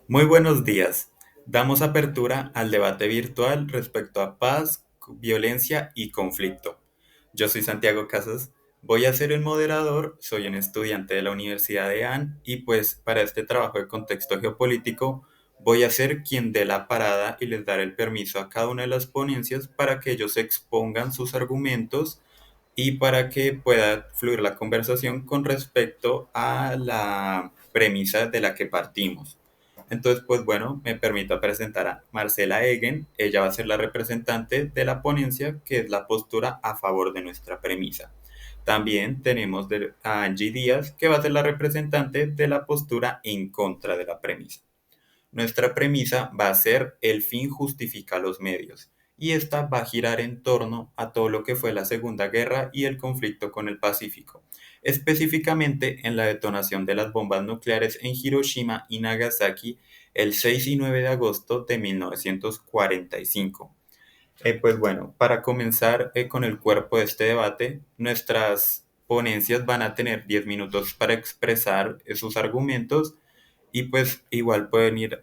Muy buenos días. Damos apertura al debate virtual respecto a paz, violencia y conflicto. Yo soy Santiago Casas, voy a ser el moderador, soy un estudiante de la Universidad de AN y pues para este trabajo de contexto geopolítico voy a ser quien dé la parada y les daré el permiso a cada una de las ponencias para que ellos expongan sus argumentos y para que pueda fluir la conversación con respecto a la premisa de la que partimos. Entonces, pues bueno, me permito presentar a Marcela Egen. Ella va a ser la representante de la ponencia, que es la postura a favor de nuestra premisa. También tenemos a Angie Díaz, que va a ser la representante de la postura en contra de la premisa. Nuestra premisa va a ser el fin justifica los medios, y esta va a girar en torno a todo lo que fue la Segunda Guerra y el conflicto con el Pacífico, específicamente en la detonación de las bombas nucleares en Hiroshima y Nagasaki el 6 y 9 de agosto de 1945. Pues bueno, para comenzar con el cuerpo de este debate, nuestras ponencias van a tener 10 minutos para expresar sus argumentos y pues igual pueden ir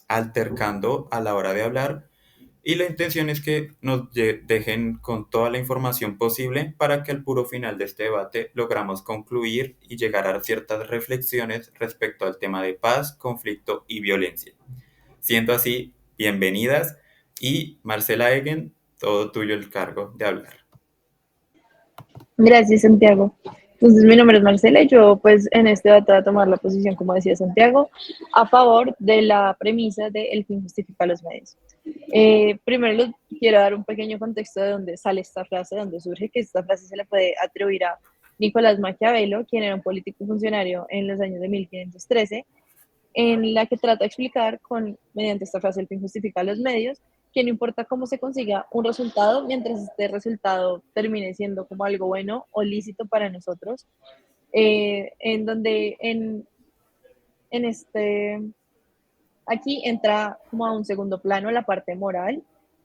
altercando a la hora de hablar. Y la intención es que nos dejen con toda la información posible para que al puro final de este debate logramos concluir y llegar a ciertas reflexiones respecto al tema de paz, conflicto y violencia. Siendo así, bienvenidas y Marcela Egen, todo tuyo el cargo de hablar. Gracias, Santiago. Entonces, mi nombre es Marcela y yo, pues, en este debate voy a tomar la posición, como decía Santiago, a favor de la premisa de el fin justifica los medios. Primero, les quiero dar un pequeño contexto de dónde sale esta frase, de dónde surge, que esta frase se le puede atribuir a Nicolás Maquiavelo, quien era un político funcionario en los años de 1513, en la que trata de explicar mediante esta frase el fin justifica los medios, que no importa cómo se consiga un resultado, mientras este resultado termine siendo como algo bueno o lícito para nosotros, en donde en este, aquí entra como a un segundo plano la parte moral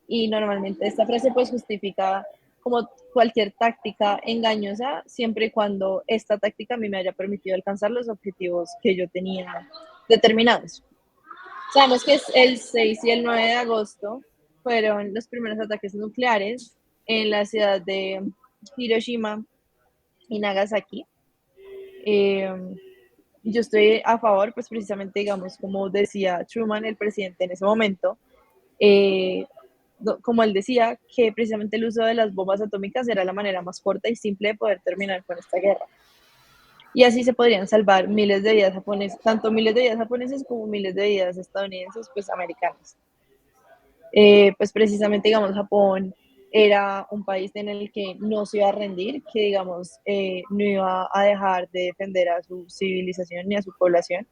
y normalmente esta frase pues justifica como cualquier táctica engañosa siempre y cuando esta táctica a mí me haya permitido alcanzar los objetivos que yo tenía determinados. Sabemos que es el 6 y el 9 de agosto fueron los primeros ataques nucleares en la ciudad de Hiroshima y Nagasaki. Eh, yo estoy a favor, pues precisamente, digamos, como decía Truman, el presidente en ese momento, eh, como él decía, que precisamente el uso de las bombas atómicas era la manera más corta y simple de poder terminar con esta guerra. Y así se podrían salvar miles de vidas japonesas, tanto miles de vidas japonesas como miles de vidas estadounidenses, pues americanas. Pues precisamente, digamos, Japón era un país en el que no se iba a rendir, que digamos, no iba a dejar de defender a su civilización ni a su población.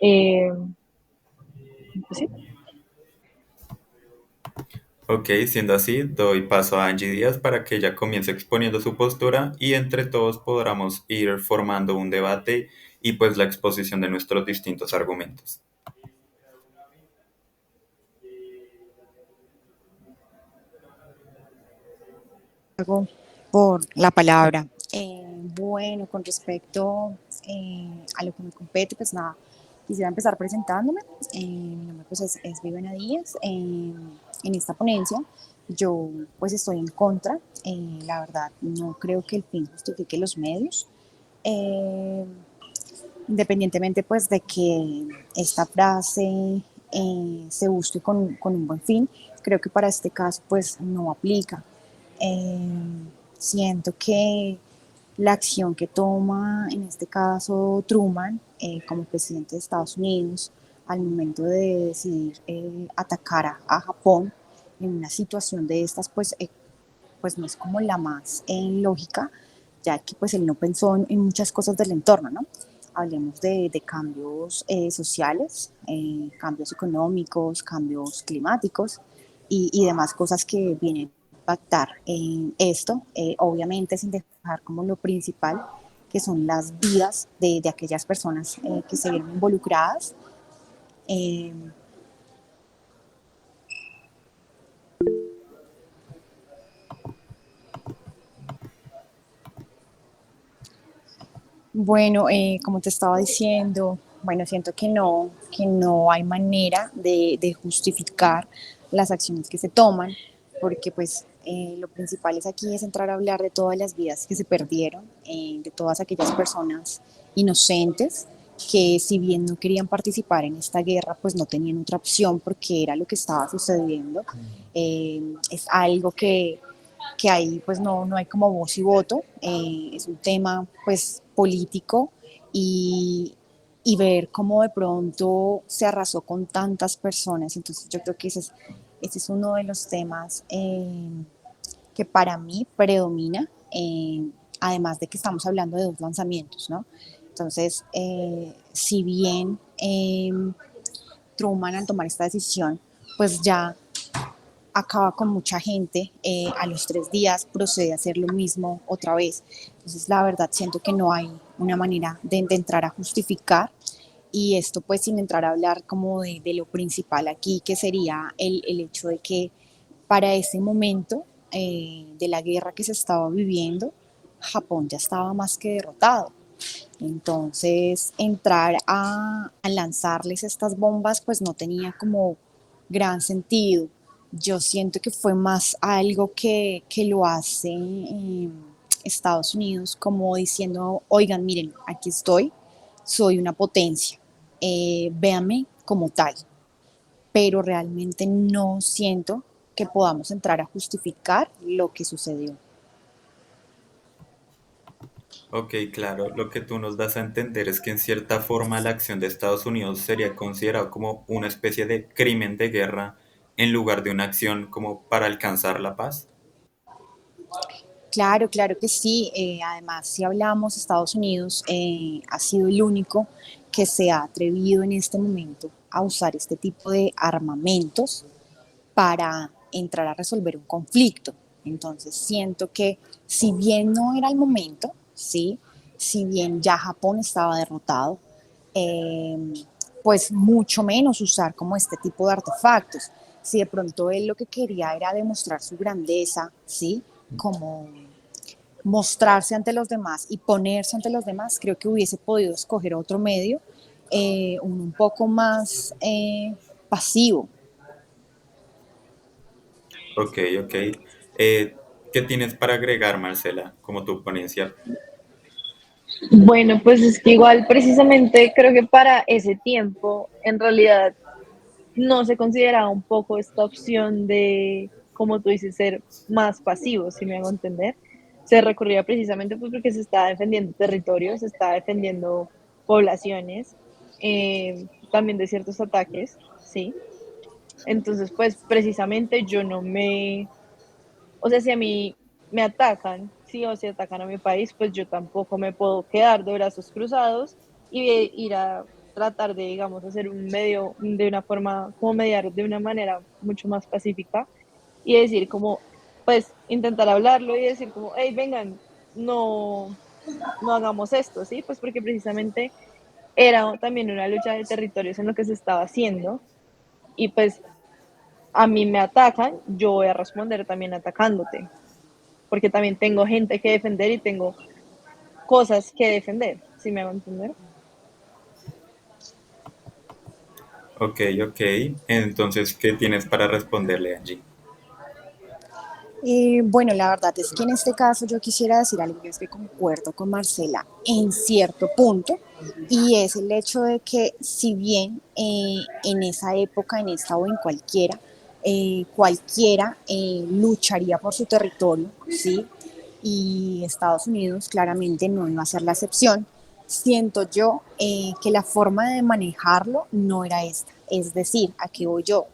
Eh, pues sí. Ok, siendo así, doy paso a Angie Díaz para que ella comience exponiendo su postura y entre todos podamos ir formando un debate y pues la exposición de nuestros distintos argumentos. Por la palabra. Bueno, con respecto a lo que me compete, pues nada, quisiera empezar presentándome. Mi nombre pues es Viviana Díaz. En esta ponencia yo pues estoy en contra. La verdad, no creo que el fin justifique los medios. Eh, Independientemente pues de que esta frase se busque con un buen fin, creo que para este caso pues no aplica. Eh, Siento que la acción que toma, en este caso, Truman, como presidente de Estados Unidos, al momento de decidir atacar a Japón en una situación de estas, pues no es como la más lógica, ya que pues él no pensó en muchas cosas del entorno, ¿no? Hablemos de cambios sociales, cambios económicos, cambios climáticos y demás cosas que vienen a impactar en esto, obviamente sin dejar como lo principal, que son las vidas de aquellas personas que se vieron involucradas. Eh, bueno, como te estaba diciendo, bueno, siento que no hay manera de justificar las acciones que se toman, porque pues lo principal es aquí es entrar a hablar de todas las vidas que se perdieron, de todas aquellas personas inocentes que si bien no querían participar en esta guerra, pues no tenían otra opción porque era lo que estaba sucediendo. Es algo que ahí pues no hay como voz y voto, es un tema pues político y, y ver cómo de pronto se arrasó con tantas personas. Entonces yo creo que ese es uno de los temas que para mí predomina, además de que estamos hablando de dos lanzamientos, ¿no? Entonces, si bien Truman al tomar esta decisión, pues ya acaba con mucha gente, a los 3 días procede a hacer lo mismo otra vez. Entonces, la verdad, siento que no hay una manera de entrar a justificar y esto pues sin entrar a hablar como de lo principal aquí, que sería el hecho de que para ese momento de la guerra que se estaba viviendo, Japón ya estaba más que derrotado. Entonces, entrar a lanzarles estas bombas, pues no tenía como gran sentido. Yo siento que fue más algo que lo hace Estados Unidos, como diciendo, oigan, miren, aquí estoy, soy una potencia, véanme como tal, pero realmente no siento que podamos entrar a justificar lo que sucedió. Ok, claro, lo que tú nos das a entender es que en cierta forma la acción de Estados Unidos sería considerado como una especie de crimen de guerra en lugar de una acción como para alcanzar la paz. Claro, claro que sí. Además, si hablamos, Estados Unidos ha sido el único que se ha atrevido en este momento a usar este tipo de armamentos para entrar a resolver un conflicto. Entonces, siento que si bien no era el momento, ¿sí? Si bien ya Japón estaba derrotado, eh, pues mucho menos usar como este tipo de artefactos. Si de pronto él lo que quería era demostrar su grandeza, ¿sí? Como mostrarse ante los demás y ponerse ante los demás, creo que hubiese podido escoger otro medio un poco más pasivo. Ok, ok. ¿Qué tienes para agregar, Marcela, como tu ponencia? Bueno, pues es que igual precisamente creo que para ese tiempo en realidad no se consideraba un poco esta opción de, como tú dices, ser más pasivo, si me hago entender. Se recurría precisamente pues porque se estaba defendiendo territorios, se estaba defendiendo poblaciones, también de ciertos ataques, ¿sí? Entonces, pues precisamente yo no me, o sea, si a mí me atacan, sí, o si atacan a mi país, pues yo tampoco me puedo quedar de brazos cruzados y ir a tratar de, digamos, hacer un medio de una forma, como mediar de una manera mucho más pacífica y decir como, pues intentar hablarlo y decir como, hey, vengan, no, no hagamos esto, ¿sí? Pues porque precisamente era también una lucha de territorios en lo que se estaba haciendo y pues a mí me atacan, yo voy a responder también atacándote, porque también tengo gente que defender y tengo cosas que defender, ¿sí me va a entender? Ok, ok. Entonces, ¿qué tienes para responderle, Angie? Bueno, la verdad es que en este caso yo quisiera decir algo que es que concuerdo con Marcela en cierto punto y es el hecho de que si bien en esa época, en esta o en cualquiera, cualquiera lucharía por su territorio, ¿sí? Y Estados Unidos claramente no iba a ser la excepción, siento yo que la forma de manejarlo no era esta. Es decir, ¿a qué voy yo?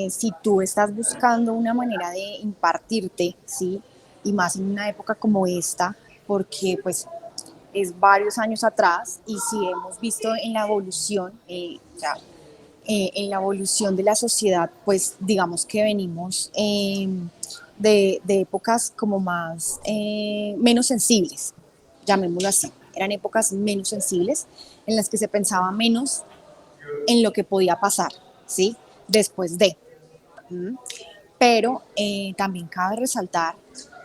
Si tú estás buscando una manera de impartirte, ¿sí? Y más en una época como esta, porque pues es varios años atrás y si hemos visto en la evolución, en la evolución de la sociedad, pues digamos que venimos de épocas como más, menos sensibles, llamémoslo así. Eran épocas menos sensibles en las que se pensaba menos en lo que podía pasar, ¿sí? Después de. Pero también cabe resaltar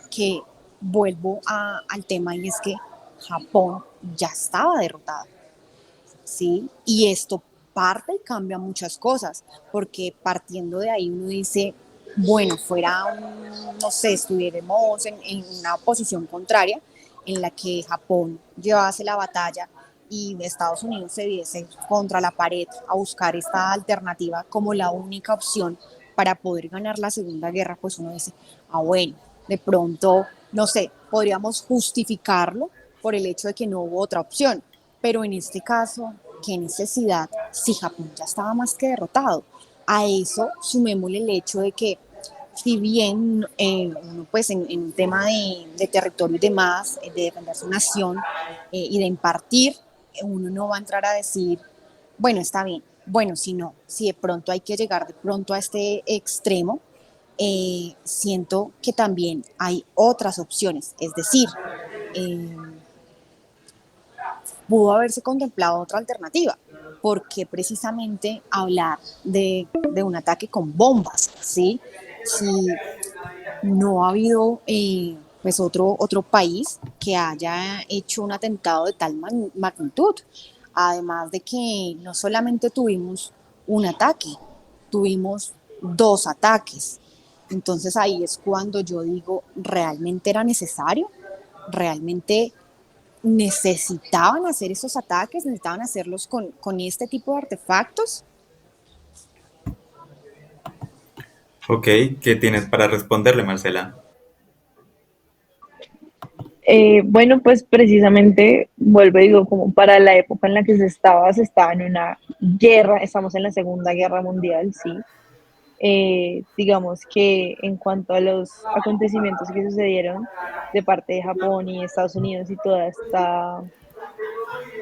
que vuelvo al tema y es que Japón ya estaba derrotado. ¿sí? Y esto parte y cambia muchas cosas, porque partiendo de ahí uno dice, bueno, fuera un, no sé, estuviéramos en una posición contraria en la que Japón llevase la batalla y Estados Unidos se viese contra la pared a buscar esta alternativa como la única opción para poder ganar la Segunda Guerra, pues uno dice, ah, bueno, de pronto, no sé, podríamos justificarlo por el hecho de que no hubo otra opción, pero en este caso, ¿qué necesidad si Japón ya estaba más que derrotado? A eso sumémosle el hecho de que si bien uno pues en un tema de territorio y demás, de defender su nación y de impartir, uno no va a entrar a decir, bueno, está bien, bueno, si no, si de pronto hay que llegar de pronto a este extremo, siento que también hay otras opciones, es decir, eh, pudo haberse contemplado otra alternativa. ¿Por qué precisamente hablar de un ataque con bombas? ¿Sí? Si no ha habido pues otro país que haya hecho un atentado de tal magnitud. Además de que no solamente tuvimos un ataque, tuvimos dos ataques. Entonces ahí es cuando yo digo, ¿realmente era necesario? ¿Realmente necesitaban hacer esos ataques? ¿Necesitaban hacerlos con este tipo de artefactos? Ok, ¿qué tienes para responderle, Marcela? Bueno, pues precisamente, vuelvo y digo, como para la época en la que se estaba en una guerra, estamos en la Segunda Guerra Mundial, sí. Digamos que en cuanto a los acontecimientos que sucedieron de parte de Japón y Estados Unidos y toda esta,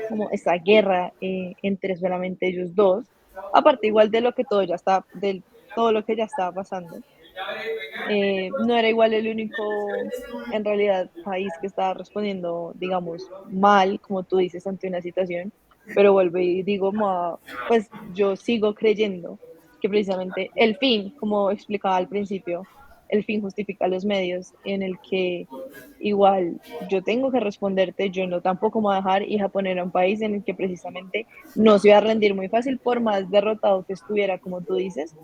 como esta guerra entre solamente ellos dos, aparte igual de lo que todo ya está, de todo lo que ya estaba pasando, no era igual el único, en realidad, país que estaba respondiendo, digamos, mal, como tú dices, ante una situación, pero vuelvo y digo, pues yo sigo creyendo que precisamente el fin, como explicaba al principio, el fin justifica los medios, en el que igual yo tengo que responderte, yo no tampoco me voy a dejar y a poner a un país en el que precisamente no se iba a rendir muy fácil, por más derrotado que estuviera, como tú dices,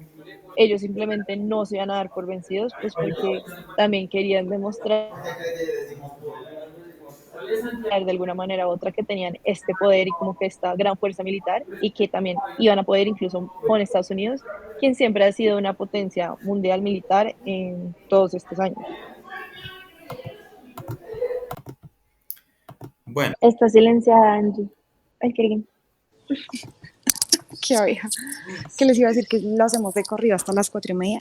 ellos simplemente no se iban a dar por vencidos, pues porque también querían demostrar de alguna manera u otra que tenían este poder y como que esta gran fuerza militar y que también iban a poder incluso con Estados Unidos, quien siempre ha sido una potencia mundial militar en todos estos años. Bueno, Está silenciada, Angie. Ay, qué bien. Qué oveja. Que les iba a decir que lo hacemos de corrido hasta las 4:30.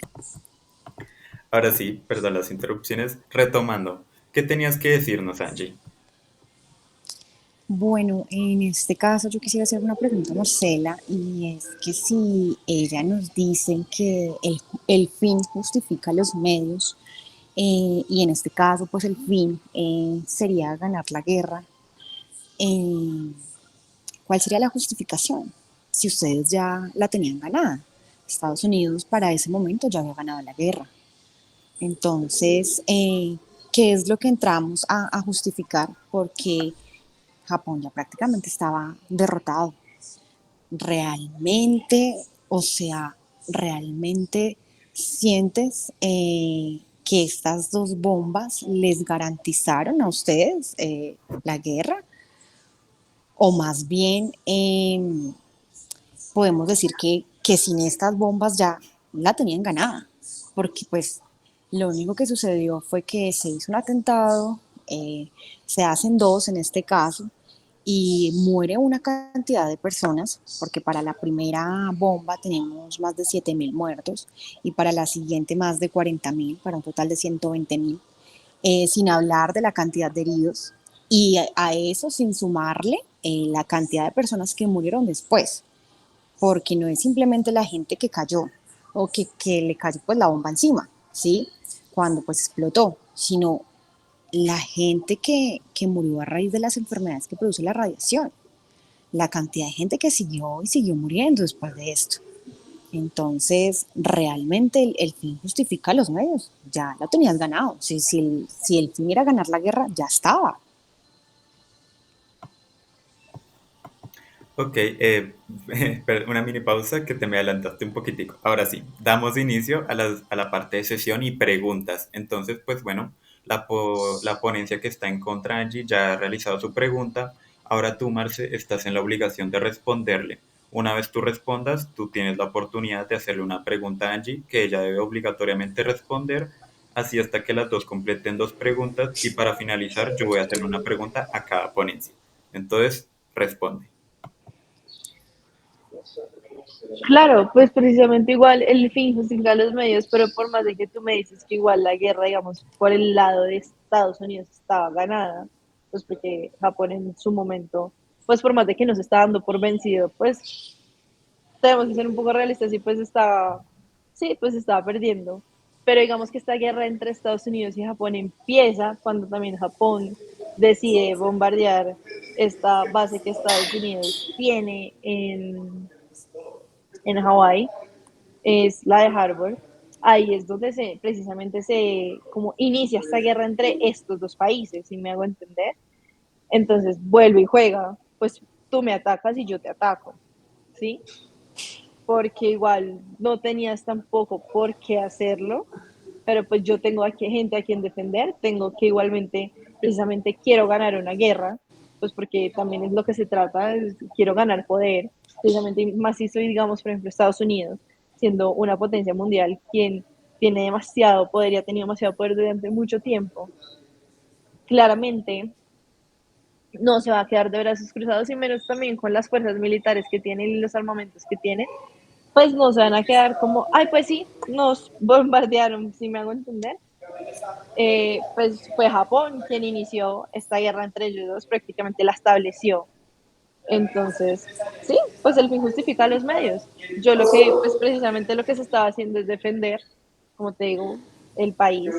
ahora sí, perdón las interrupciones. Retomando, ¿qué tenías que decirnos, Angie? Bueno, en este caso yo quisiera hacer una pregunta a Marcela y es que si ella nos dice que el fin justifica los medios y en este caso pues el fin sería ganar la guerra, eh, ¿cuál sería la justificación? Si ustedes ya la tenían ganada. Estados Unidos para ese momento ya había ganado la guerra. Entonces, ¿qué es lo que entramos a justificar? Porque Japón ya prácticamente estaba derrotado. Realmente, o sea, realmente sientes que estas dos bombas les garantizaron a ustedes la guerra, o más bien podemos decir que sin estas bombas ya la tenían ganada, porque pues lo único que sucedió fue que se hizo un atentado, se hacen dos en este caso, y muere una cantidad de personas, porque para la primera bomba tenemos más de 7.000 muertos y para la siguiente más de 40.000, para un total de 120.000, sin hablar de la cantidad de heridos y a eso sin sumarle la cantidad de personas que murieron después, porque no es simplemente la gente que cayó o que le cayó pues la bomba encima, ¿sí? Cuando pues explotó, sino la gente que murió a raíz de las enfermedades que produce la radiación, la cantidad de gente que siguió y siguió muriendo después de esto. Entonces, realmente el fin justifica los medios. Ya lo tenías ganado. Si el fin era ganar la guerra, ya estaba. Ok, una mini pausa que te me adelantaste un poquitico. Ahora sí, damos inicio a la parte de sesión y preguntas. Entonces, pues bueno, la ponencia que está en contra Angie ya ha realizado su pregunta. Ahora tú, Marce, estás en la obligación de responderle. Una vez tú respondas, tú tienes la oportunidad de hacerle una pregunta a Angie que ella debe obligatoriamente responder, así hasta que las dos completen dos preguntas y para finalizar yo voy a hacerle una pregunta a cada ponencia. Entonces, responde. Claro, pues precisamente igual el fin justifica los medios, pero por más de que tú me dices que igual la guerra, digamos, por el lado de Estados Unidos estaba ganada, pues porque Japón en su momento, pues por más de que nos está dando por vencido, pues tenemos que ser un poco realistas y pues estaba, sí, pues estaba perdiendo. Pero digamos que esta guerra entre Estados Unidos y Japón empieza cuando también Japón decide bombardear esta base que Estados Unidos tiene en Hawái, es la de Harvard. Ahí es donde precisamente se como inicia esta guerra entre estos dos países, si me hago entender. Entonces vuelve y juega, pues tú me atacas y yo te ataco, ¿sí? Porque igual no tenías tampoco por qué hacerlo, pero pues yo tengo aquí gente a quien defender, tengo que igualmente, precisamente quiero ganar una guerra, pues porque también es lo que se trata, quiero ganar poder, precisamente más si soy, digamos, por ejemplo, Estados Unidos, siendo una potencia mundial, quien tiene demasiado poder y ha tenido demasiado poder durante mucho tiempo, claramente no se va a quedar de brazos cruzados y menos también con las fuerzas militares que tiene y los armamentos que tiene, pues no se van a quedar como, ay, pues sí, nos bombardearon, si me hago entender. Pues fue Japón quien inició esta guerra entre ellos dos, prácticamente la estableció. Entonces, sí, pues el fin justifica los medios. Yo lo que, pues precisamente lo que se estaba haciendo es defender, como te digo, el país.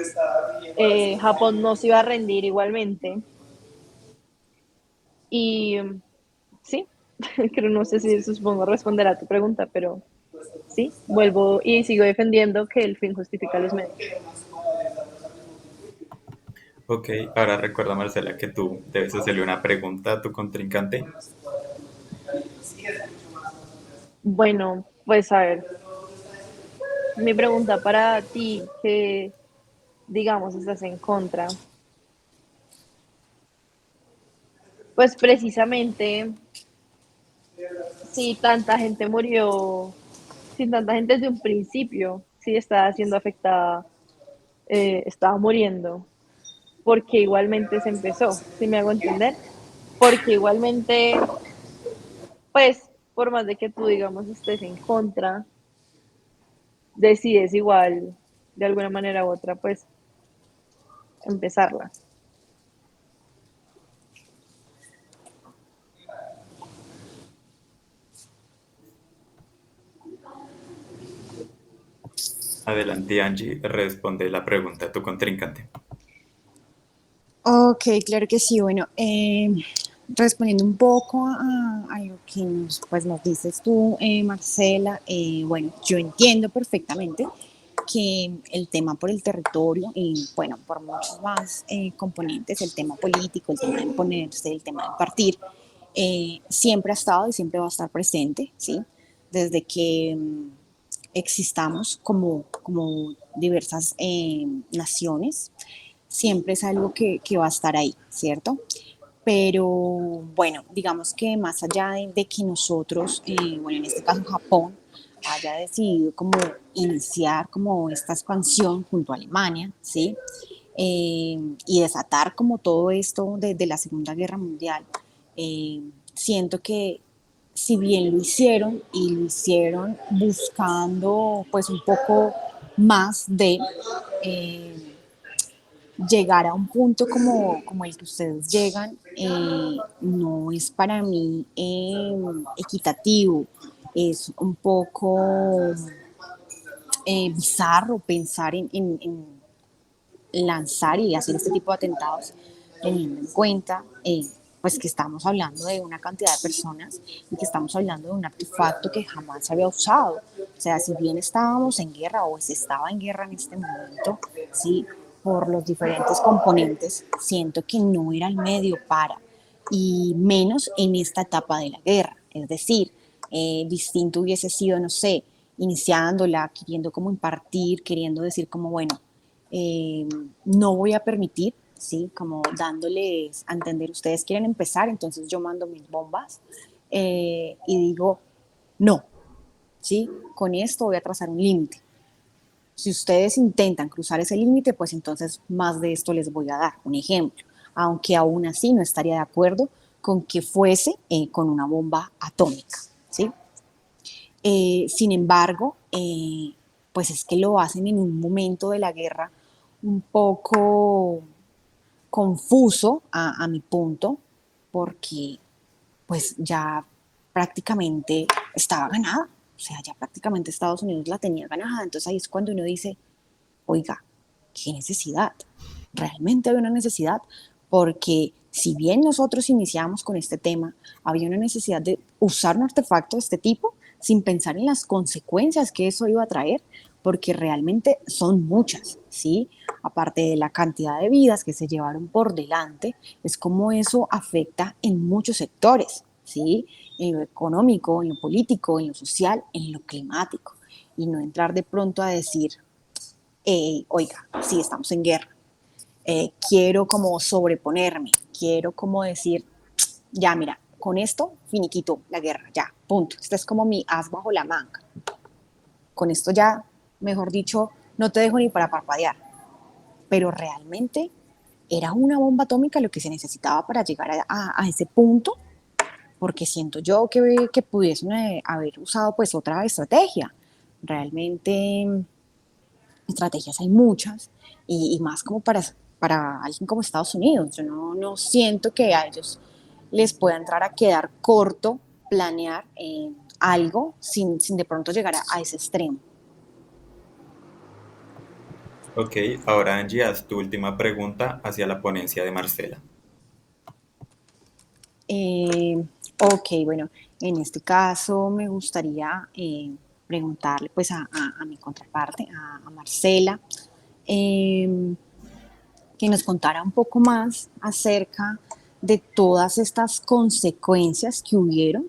Japón no se iba a rendir igualmente. Y sí, creo, no sé si eso supongo responder a tu pregunta, pero sí, vuelvo y sigo defendiendo que el fin justifica los medios. Ok, ahora recuerda, Marcela, que tú debes hacerle una pregunta a tu contrincante. Bueno, pues a ver, mi pregunta para ti, que digamos estás en contra, pues precisamente si tanta gente murió, si tanta gente desde un principio, si estaba siendo afectada, estaba muriendo, porque igualmente se empezó, si me hago entender, porque igualmente, pues, por más de que tú, digamos, estés en contra, decides igual, de alguna manera u otra, pues, empezarla. Adelante, Angie, responde la pregunta a tu contrincante. Ok, claro que sí. Bueno, respondiendo un poco a lo que pues nos dices tú, Marcela, bueno, yo entiendo perfectamente que el tema por el territorio y bueno, por muchos más componentes, el tema político, el tema de imponerse, el tema de partir, siempre ha estado y siempre va a estar presente, ¿sí? Desde que existamos como diversas naciones, siempre es algo que va a estar ahí, ¿cierto? Pero bueno, digamos que más allá de que nosotros, bueno, en este caso Japón, haya decidido como iniciar como esta expansión junto a Alemania, ¿sí? Y desatar como todo esto de la Segunda Guerra Mundial, siento que si bien lo hicieron y lo hicieron buscando pues un poco más de eh, llegar a un punto como el que ustedes llegan, no es para mí equitativo, es un poco bizarro pensar en lanzar y hacer este tipo de atentados teniendo en cuenta pues que estamos hablando de una cantidad de personas y que estamos hablando de un artefacto que jamás se había usado. O sea, si bien estábamos en guerra o se estaba en guerra en este momento, sí, por los diferentes componentes, siento que no era el medio para, y menos en esta etapa de la guerra, Es decir, distinto hubiese sido, no sé, iniciándola, queriendo como impartir, queriendo decir como, bueno, eh, no voy a permitir, ¿sí? Como dándoles a entender, ustedes quieren empezar, entonces yo mando mis bombas y digo, no, ¿sí? Con esto voy a trazar un límite. Si ustedes intentan cruzar ese límite, pues entonces más de esto les voy a dar. Un ejemplo, aunque aún así no estaría de acuerdo con que fuese con una bomba atómica, ¿sí? Sin embargo, pues es que lo hacen en un momento de la guerra un poco confuso a mi punto, porque pues ya prácticamente estaba ganada, o sea, ya prácticamente Estados Unidos la tenía ganada, entonces ahí es cuando uno dice, oiga, qué necesidad, realmente había una necesidad, porque si bien nosotros iniciamos con este tema, había una necesidad de usar un artefacto de este tipo sin pensar en las consecuencias que eso iba a traer, porque realmente son muchas, ¿sí? Aparte de la cantidad de vidas que se llevaron por delante, es como eso afecta en muchos sectores, ¿sí? En lo económico, en lo político, en lo social, en lo climático. Y no entrar de pronto a decir, oiga, sí, estamos en guerra, quiero como sobreponerme, quiero como decir, ya, mira, con esto finiquito la guerra, ya, punto. Este es como mi as bajo la manga. Con esto ya, mejor dicho, no te dejo ni para parpadear. Pero realmente era una bomba atómica lo que se necesitaba para llegar a ese punto, porque siento yo que pudiesen haber usado pues otra estrategia. Realmente estrategias hay muchas y más como para alguien como Estados Unidos. Yo no siento que a ellos les pueda entrar a quedar corto planear algo sin de pronto llegar a ese extremo. Ok, ahora Angie, haz tu última pregunta hacia la ponencia de Marcela. Eh, ok, bueno, en este caso me gustaría preguntarle pues a mi contraparte, a Marcela, eh, que nos contara un poco más acerca de todas estas consecuencias que hubieron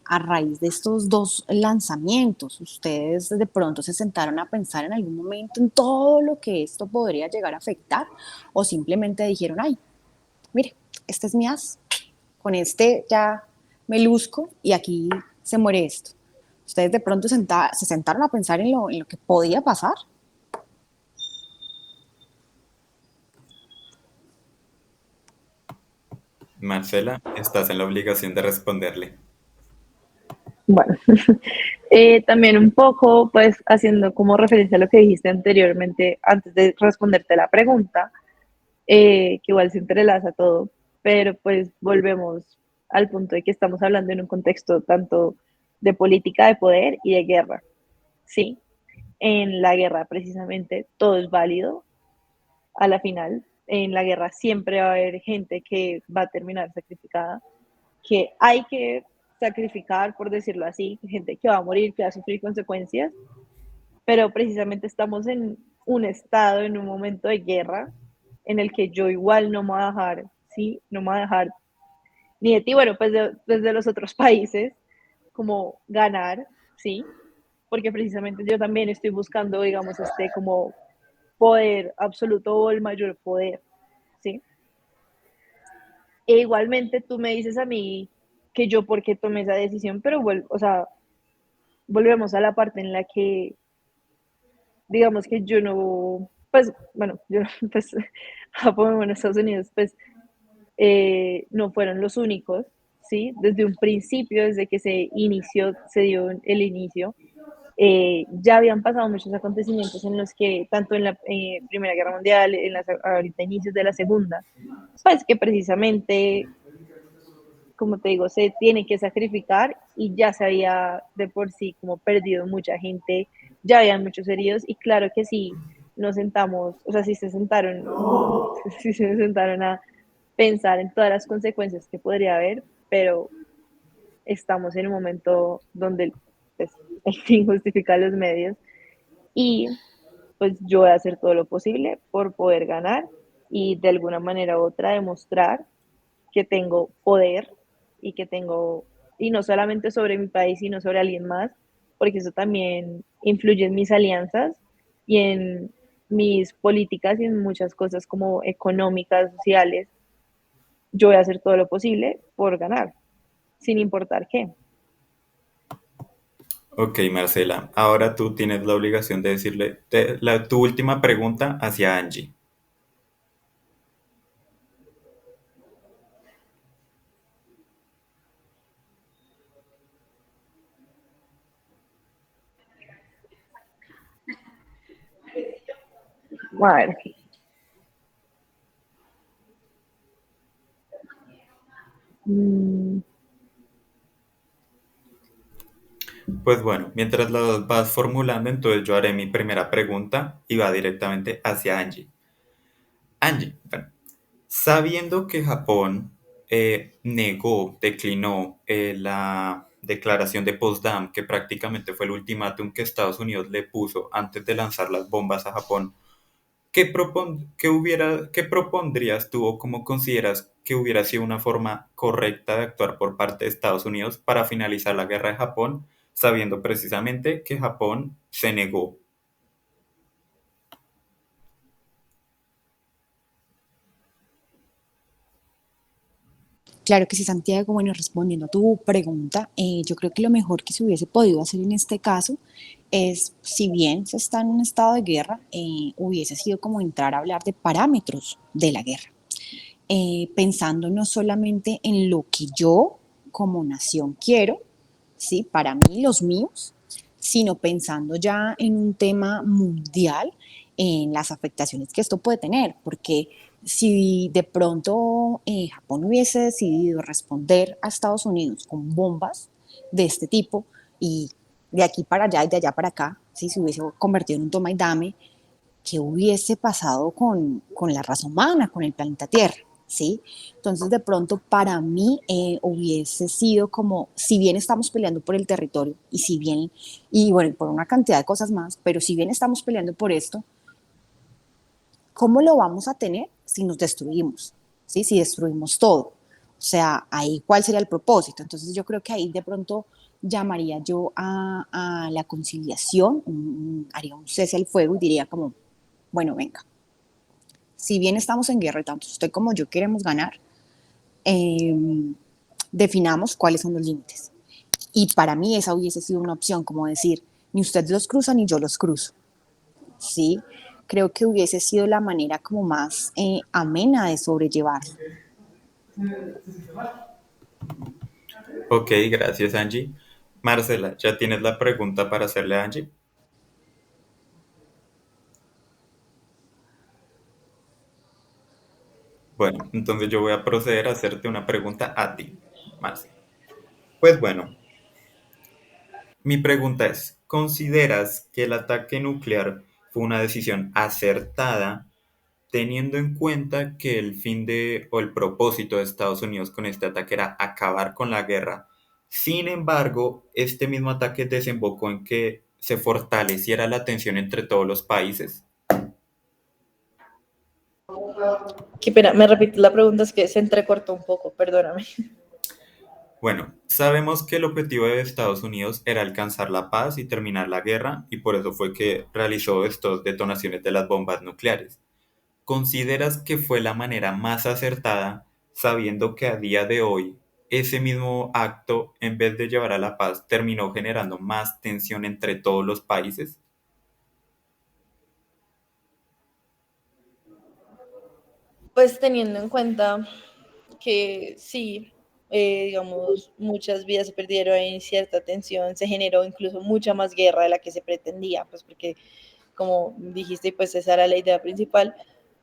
a raíz de estos dos lanzamientos. ¿Ustedes de pronto se sentaron a pensar en algún momento en todo lo que esto podría llegar a afectar o simplemente dijeron, ay, mire, este es mi as, con este ya me luzco y aquí se muere esto? ¿Ustedes de pronto se sentaron a pensar en lo que podía pasar? Marcela, estás en la obligación de responderle. Bueno, también un poco, pues haciendo como referencia a lo que dijiste anteriormente, antes de responderte la pregunta, que igual se entrelaza todo, pero pues volvemos al punto de que estamos hablando en un contexto tanto de política de poder y de guerra. Sí, en la guerra precisamente todo es válido a la final. En la guerra siempre va a haber gente que va a terminar sacrificada, que hay que sacrificar, por decirlo así, gente que va a morir, que va a sufrir consecuencias, pero precisamente estamos en un estado, en un momento de guerra, en el que yo igual no me voy a dejar, ¿sí? No me voy a dejar ni de ti, bueno, pues desde los otros países, como ganar, ¿sí? Porque precisamente yo también estoy buscando, digamos, este como poder absoluto o el mayor poder, ¿sí? E igualmente tú me dices a mí que yo por qué tomé esa decisión, pero o sea, volvemos a la parte en la que, digamos que yo no, pues, bueno, yo no, pues, Japón, bueno, Estados Unidos, pues, no fueron los únicos, ¿sí? Desde un principio, desde que se inició, se dio el inicio, ya habían pasado muchos acontecimientos en los que, tanto en la Primera Guerra Mundial, en las ahorita inicios de la Segunda, pues que precisamente, como te digo, se tiene que sacrificar y ya se había de por sí como perdido mucha gente, ya habían muchos heridos y claro que sí, nos sentamos, o sea, sí se sentaron, sí se sentaron a pensar en todas las consecuencias que podría haber, pero estamos en un momento donde pues, el fin justifica los medios y pues yo voy a hacer todo lo posible por poder ganar y de alguna manera u otra demostrar que tengo poder y que tengo y no solamente sobre mi país, sino sobre alguien más, porque eso también influye en mis alianzas y en mis políticas y en muchas cosas como económicas, sociales. Yo voy a hacer todo lo posible por ganar, sin importar qué. Ok, Marcela, ahora tú tienes la obligación de decirle tu última pregunta hacia Angie. A ver, mm, Pues bueno, mientras las vas formulando, entonces yo haré mi primera pregunta y va directamente hacia Angie. Angie, bueno, sabiendo que Japón declinó la declaración de Potsdam, que prácticamente fue el ultimátum que Estados Unidos le puso antes de lanzar las bombas a Japón, qué propondrías tú o cómo consideras que hubiera sido una forma correcta de actuar por parte de Estados Unidos para finalizar la guerra de Japón, sabiendo precisamente que Japón se negó? Claro que sí, Santiago. Bueno, respondiendo a tu pregunta, yo creo que lo mejor que se hubiese podido hacer en este caso es, si bien se está en un estado de guerra, hubiese sido como entrar a hablar de parámetros de la guerra, pensando no solamente en lo que yo como nación quiero, ¿sí? Para mí, los míos, sino pensando ya en un tema mundial, en las afectaciones que esto puede tener, porque si de pronto Japón hubiese decidido responder a Estados Unidos con bombas de este tipo y de aquí para allá y de allá para acá, si se hubiese convertido en un toma y dame, ¿qué hubiese pasado con la raza humana, con el planeta Tierra? ¿Sí? Entonces, de pronto, para mí hubiese sido como, si bien estamos peleando por el territorio y si bien, y bueno, por una cantidad de cosas más, pero si bien estamos peleando por esto, ¿cómo lo vamos a tener si nos destruimos? ¿Sí? Si destruimos todo. O sea, ahí cuál sería el propósito. Entonces yo creo que ahí de pronto llamaría yo a la conciliación, haría un cese al fuego y diría como, bueno, venga, si bien estamos en guerra y tanto usted como yo queremos ganar, eh, definamos cuáles son los límites. Y para mí esa hubiese sido una opción, como decir, ni usted los cruza ni yo los cruzo. ¿Sí? Creo que hubiese sido la manera como más amena de sobrellevarlo. Ok, gracias Angie. Marcela, ¿ya tienes la pregunta para hacerle a Angie? Bueno, entonces yo voy a proceder a hacerte una pregunta a ti, Marcela. Pues bueno, mi pregunta es, ¿consideras que el ataque nuclear fue una decisión acertada teniendo en cuenta que el fin de o el propósito de Estados Unidos con este ataque era acabar con la guerra? Sin embargo, este mismo ataque desembocó en que se fortaleciera la tensión entre todos los países. qué pena, me repite la pregunta, es que se entrecortó un poco, perdóname. Bueno, sabemos que el objetivo de Estados Unidos era alcanzar la paz y terminar la guerra, y por eso fue que realizó estas detonaciones de las bombas nucleares. ¿Consideras que fue la manera más acertada, sabiendo que a día de hoy ese mismo acto, en vez de llevar a la paz, terminó generando más tensión entre todos los países? Pues teniendo en cuenta que sí, digamos, muchas vidas se perdieron en cierta tensión, se generó incluso mucha más guerra de la que se pretendía, pues porque, como dijiste, pues esa era la idea principal,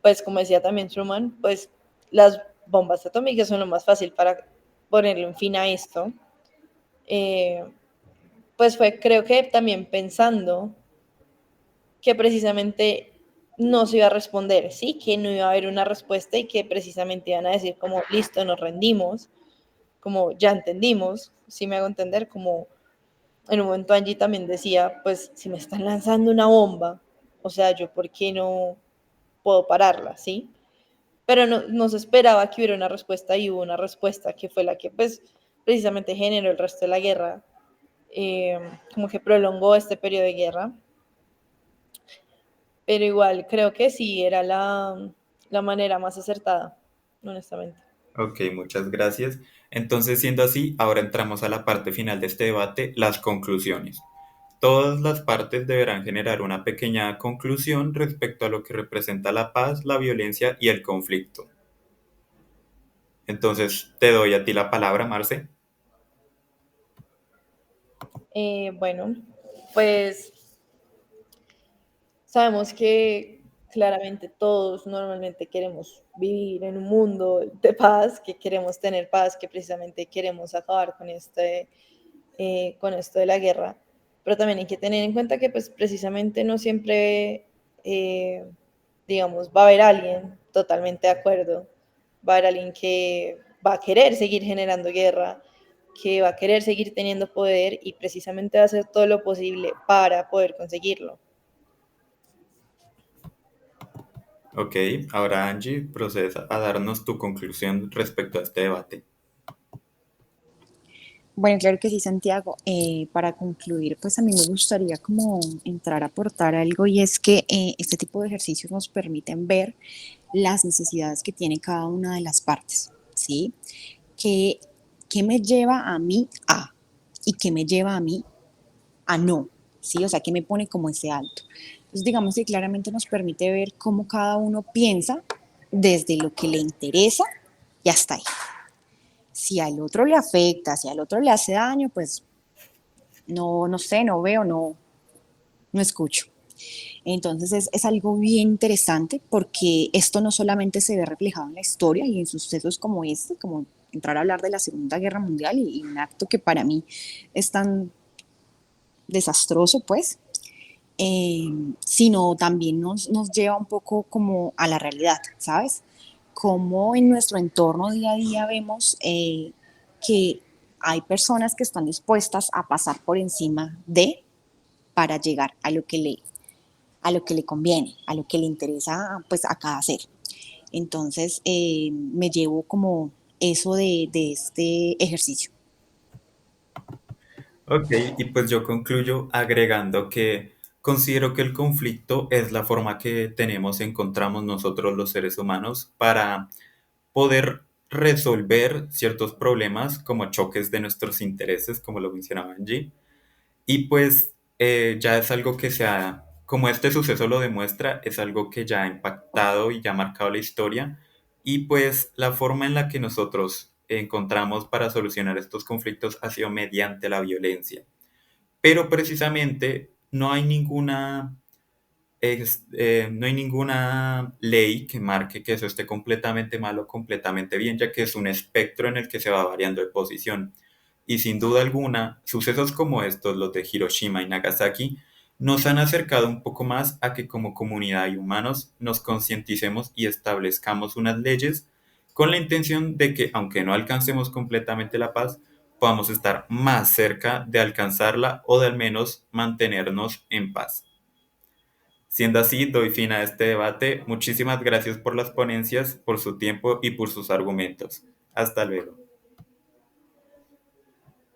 pues como decía también Truman, pues las bombas atómicas son lo más fácil para ponerle un fin a esto. Eh, pues fue, creo que también pensando que precisamente no se iba a responder, ¿sí? Que no iba a haber una respuesta y que precisamente iban a decir como, listo, nos rendimos, como ya entendimos, si me hago entender, como en un momento Angie también decía, pues si me están lanzando una bomba, o sea, yo por qué no puedo pararla, ¿sí? Pero no se esperaba que hubiera una respuesta y hubo una respuesta que fue la que pues precisamente generó el resto de la guerra, como que prolongó este periodo de guerra, pero igual creo que sí era la manera más acertada, honestamente. Ok, muchas gracias. Entonces, siendo así, ahora entramos a la parte final de este debate, las conclusiones. Todas las partes deberán generar una pequeña conclusión respecto a lo que representa la paz, la violencia y el conflicto. Entonces, te doy a ti la palabra, Marce. Bueno, pues sabemos que claramente todos normalmente queremos vivir en un mundo de paz, que queremos tener paz, que precisamente queremos acabar con esto de la guerra, pero también hay que tener en cuenta que pues precisamente no siempre, eh, digamos, va a haber alguien totalmente de acuerdo, va a haber alguien que va a querer seguir generando guerra, que va a querer seguir teniendo poder y precisamente va a hacer todo lo posible para poder conseguirlo. Ok, ahora Angie, proceda a darnos tu conclusión respecto a este debate. Bueno, claro que sí, Santiago. Para concluir, pues a mí me gustaría como entrar a aportar algo y es que este tipo de ejercicios nos permiten ver las necesidades que tiene cada una de las partes, ¿sí? ¿Qué, qué me lleva a mí a y qué me lleva a mí a no? ¿Sí? O sea, ¿qué me pone como ese alto? Entonces, digamos que claramente nos permite ver cómo cada uno piensa desde lo que le interesa y hasta ahí. Si al otro le afecta, si al otro le hace daño, pues no sé, no veo, no escucho. Entonces es algo bien interesante porque esto no solamente se ve reflejado en la historia y en sucesos como este, como entrar a hablar de la Segunda Guerra Mundial y un acto que para mí es tan desastroso, pues, sino también nos lleva un poco como a la realidad, ¿sabes? Como en nuestro entorno día a día vemos que hay personas que están dispuestas a pasar por encima de para llegar a lo que le conviene, a lo que le interesa pues acá hacer. Entonces me llevo como eso de este ejercicio. Ok, y pues yo concluyo agregando que considero que el conflicto es la forma que tenemos, encontramos nosotros los seres humanos para poder resolver ciertos problemas como choques de nuestros intereses, como lo mencionaba Angie. Y pues ya es algo que se ha, como este suceso lo demuestra, es algo que ya ha impactado y ya ha marcado la historia. Y pues la forma en la que nosotros encontramos para solucionar estos conflictos ha sido mediante la violencia. Pero precisamente no hay ninguna ley que marque que eso esté completamente mal o completamente bien, ya que es un espectro en el que se va variando de posición. Y sin duda alguna, sucesos como estos, los de Hiroshima y Nagasaki, nos han acercado un poco más a que como comunidad y humanos nos concienticemos y establezcamos unas leyes con la intención de que, aunque no alcancemos completamente la paz, podamos estar más cerca de alcanzarla o de al menos mantenernos en paz. Siendo así, doy fin a este debate. Muchísimas gracias por las ponencias, por su tiempo y por sus argumentos. Hasta luego.